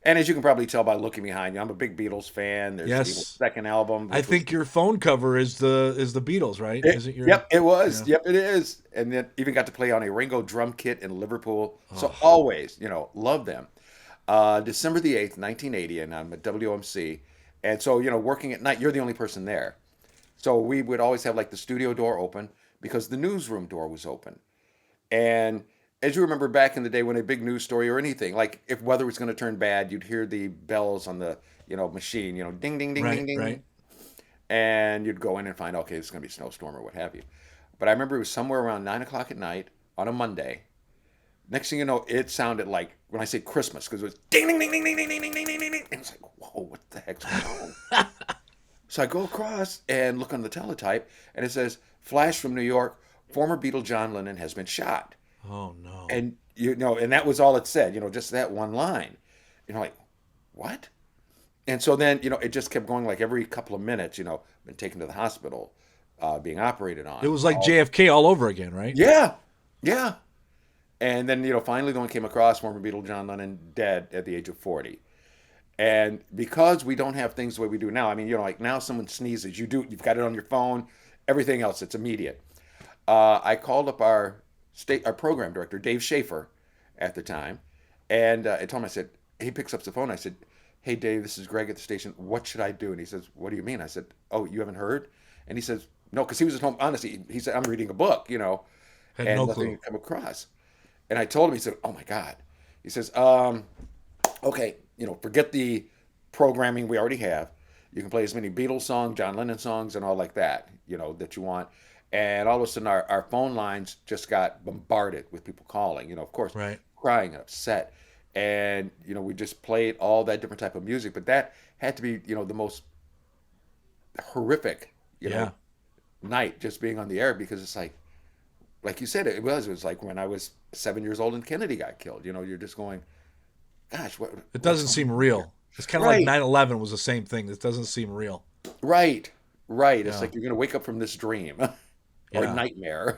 And as you can probably tell by looking behind you, I'm a big Beatles fan. There's the Beatles' Yes. second album, I which was think your phone cover is the Beatles, right? it, Is it your yep, it was. Yeah. Yep, it is. And then even got to play on a Ringo drum kit in Liverpool. So Oh, always, love them. December the 8th, 1980, and I'm at WMC. And so, working at night, you're the only person there. So we would always have like the studio door open because the newsroom door was open. And as you remember back in the day when a big news story or anything, like if weather was going to turn bad, you'd hear the bells on the, machine, ding, ding, ding, ding, right, ding. right. And you'd go in and find, okay, it's going to be a snowstorm or what have you. But I remember it was somewhere around 9 o'clock at night on a Monday. Next thing you know, it sounded like when I say Christmas, because it was ding, ding, ding, ding, ding, ding, ding, ding, ding, ding, ding. And it's like, whoa, what the heck's going on? So I go across and look on the teletype, and it says, "Flash from New York: former Beatle John Lennon has been shot." Oh no. And and that was all it said. Just that one line. Like, what? And so then, it just kept going like every couple of minutes. Been taken to the hospital, being operated It on. was like JFK all over again, right? Yeah, yeah. And then, finally, the one came across former Beatle John Lennon dead at the age of 40. And because we don't have things the way we do now, I mean, like now someone sneezes, you've got it on your phone, everything else, it's immediate. I called up our program director, Dave Schaefer, at the time, and I told him, I said, he picks up the phone. I said, "Hey, Dave, this is Greg at the station. What should I do?" And he says, "What do you mean?" I said, "Oh, you haven't heard?" And he says, "No," because he was at home. Honestly, he said, "I'm reading a book, Had and no nothing clue. had come across." And I told him, he said, "Oh my God." He says, "Okay, forget the programming we already have. You can play as many Beatles songs, John Lennon songs, and all like that, that you want." And all of a sudden, our phone lines just got bombarded with people calling, of course, Right. crying and upset. And, we just played all that different type of music. But that had to be, the most horrific, Yeah. night just being on the air because it's like you said, it was like when I was 7 years old and Kennedy got killed. You're just going, gosh, It what's doesn't going seem on here? real. It's kind of like Right, 9/11 was the same thing. It doesn't seem real. right, right. It's Yeah. like you're going to wake up from this dream or Yeah. nightmare.